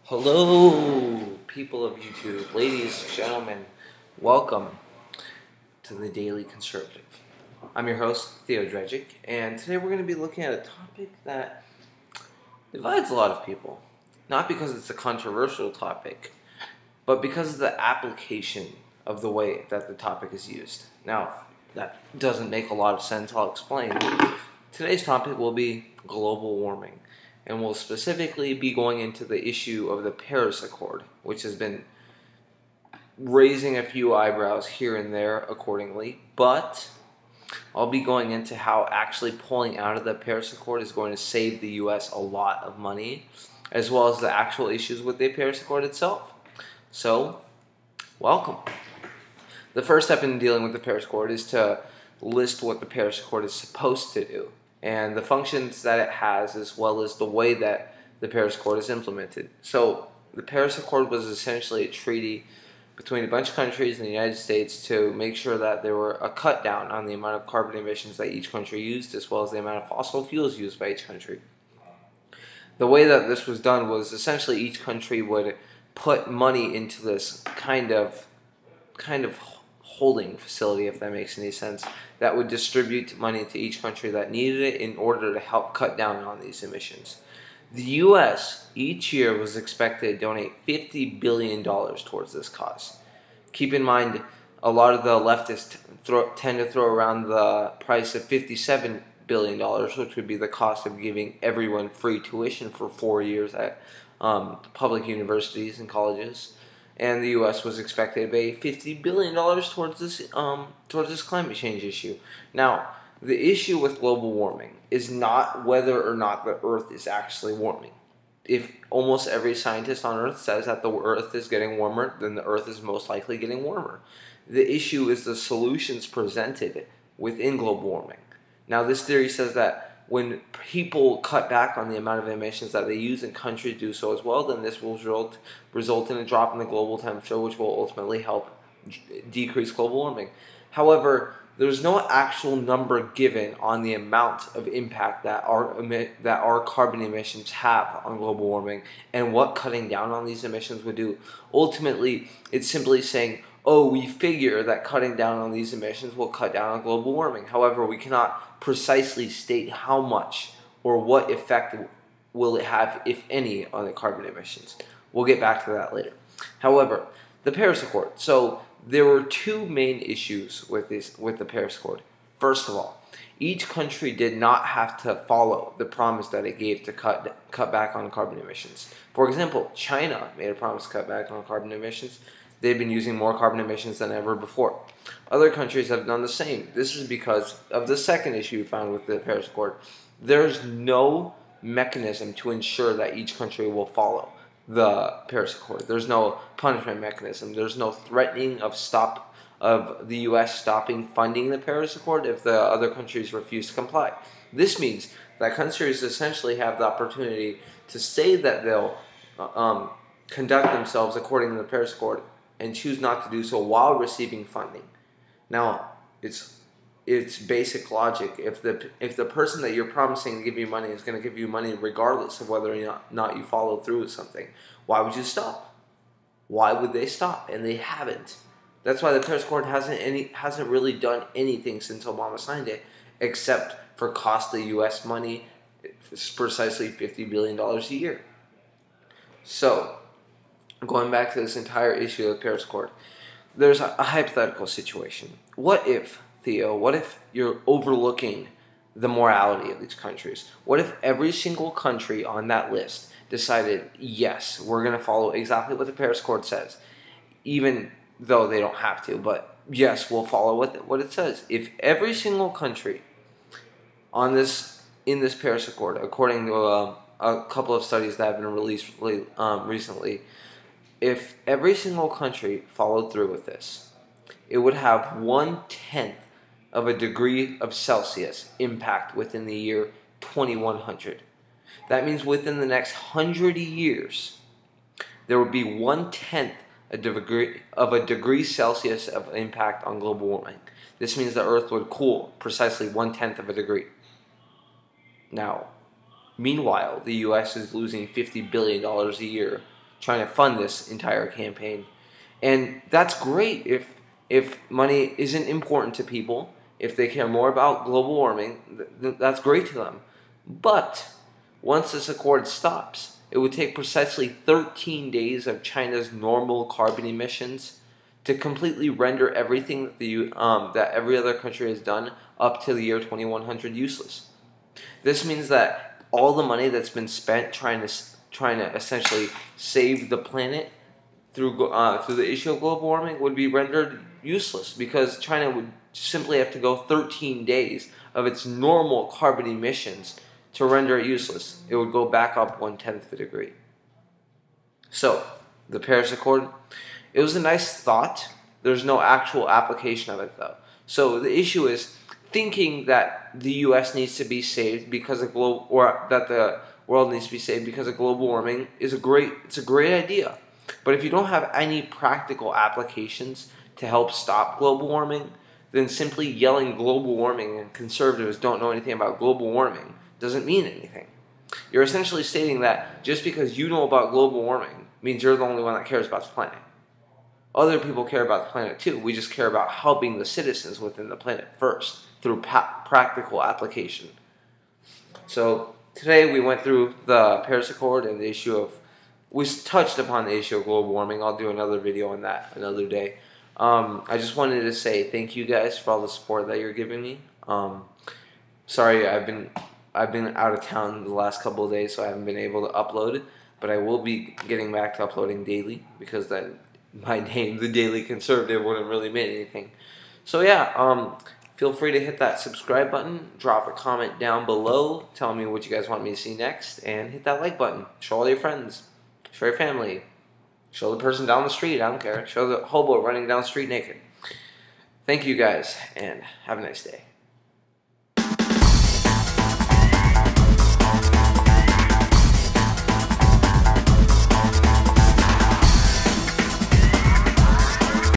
Hello, people of YouTube, ladies, gentlemen, welcome to the Daily Conservative. I'm your host, Theo Dregic, and today we're going to be looking at a topic that divides a lot of people. Not because it's a controversial topic, but because of the application of the way that the topic is used. Now, that doesn't make a lot of sense, I'll explain. Today's topic will be global warming, and we'll specifically be going into the issue of the Paris Accord, which has been raising a few eyebrows here and there accordingly, but I'll be going into how actually pulling out of the Paris Accord is going to save the US a lot of money, as well as the actual issues with the Paris Accord itself. So, welcome. The first step in dealing with the Paris Accord is to list what the Paris Accord is supposed to do and the functions that it has, as well as the way that the Paris Accord is implemented. So, the Paris Accord was essentially a treaty between a bunch of countries in the United States to make sure that there were a cut down on the amount of carbon emissions that each country used, as well as the amount of fossil fuels used by each country. The way that this was done was essentially each country would put money into this kind of holding facility, if that makes any sense, that would distribute money to each country that needed it in order to help cut down on these emissions. The U.S. each year was expected to donate $50 billion towards this cause. Keep in mind, a lot of the leftists tend to throw around the price of $57 billion, which would be the cost of giving everyone free tuition for 4 years at public universities and colleges. And the U.S. was expected to pay $50 billion towards this climate change issue. Now, the issue with global warming is not whether or not the Earth is actually warming. If almost every scientist on Earth says that the Earth is getting warmer, then the Earth is most likely getting warmer. The issue is the solutions presented within global warming. Now, this theory says that when people cut back on the amount of emissions that they use and countries do so as well, then this will result in a drop in the global temperature, which will ultimately help decrease global warming. However, there's no actual number given on the amount of impact that our carbon emissions have on global warming and what cutting down on these emissions would do. Ultimately, it's simply saying, oh, we figure that cutting down on these emissions will cut down on global warming. However, we cannot precisely state how much or what effect will it have, if any, on the carbon emissions. We'll get back to that later. However, the Paris Accord. So there were two main issues with the Paris Accord. First of all, each country did not have to follow the promise that it gave to cut back on carbon emissions. For example, China made a promise to cut back on carbon emissions. They've been using more carbon emissions than ever before. Other countries have done the same. This is because of the second issue found with the Paris Accord. There's no mechanism to ensure that each country will follow the Paris Accord. There's no punishment mechanism. There's no threatening of the U.S. stopping funding the Paris Accord if the other countries refuse to comply. This means that countries essentially have the opportunity to say that they'll conduct themselves according to the Paris Accord and choose not to do so while receiving funding. Now, it's basic logic. If the person that you're promising to give you money is going to give you money regardless of whether or not you follow through with something, why would you stop? Why would they stop? And they haven't. That's why the Paris Accord hasn't really done anything since Obama signed it, except for cost the U.S. money. It's precisely $50 billion a year. So, going back to this entire issue of the Paris Accord, there's a hypothetical situation. What if, Theo, what if you're overlooking the morality of these countries? What if every single country on that list decided, yes, we're going to follow exactly what the Paris Accord says, even though they don't have to, but yes, we'll follow what it says. If every single country in this Paris Accord, according to a couple of studies that have been released recently, if every single country followed through with this, it would have 1/10 of a degree of Celsius impact within the year 2100. That means within the next 100 years, there would be 1/10 of a degree Celsius of impact on global warming. This means the Earth would cool precisely 1/10 of a degree. Now, meanwhile, the U.S. is losing $50 billion a year trying to fund this entire campaign. And that's great if money isn't important to people, if they care more about global warming, that's great to them. But once this accord stops, it would take precisely 13 days of China's normal carbon emissions to completely render everything that every other country has done up to the year 2100 useless. This means that all the money that's been spent trying to essentially save the planet through the issue of global warming would be rendered useless, because China would simply have to go 13 days of its normal carbon emissions to render it useless. It would go back up 1/10 of a degree. So, the Paris Accord, it was a nice thought. There's no actual application of it, though. So the issue is thinking that the U.S. needs to be saved because of that the world needs to be saved because of global warming it's a great idea. But if you don't have any practical applications to help stop global warming, then simply yelling global warming and conservatives don't know anything about global warming doesn't mean anything. You're essentially stating that just because you know about global warming means you're the only one that cares about the planet. Other people care about the planet too. We just care about helping the citizens within the planet first through practical application. So today we went through the Paris Accord and the issue of, we touched upon the issue of global warming. I'll do another video on that another day. I just wanted to say thank you guys for all the support that you're giving me. Sorry, I've been out of town the last couple of days, so I haven't been able to upload it. But I will be getting back to uploading daily, because then my name, the Daily Conservative, wouldn't really mean anything. So yeah, feel free to hit that subscribe button, drop a comment down below, tell me what you guys want me to see next, and hit that like button. Show all your friends, show your family, show the person down the street, I don't care, show the hobo running down the street naked. Thank you guys, and have a nice day.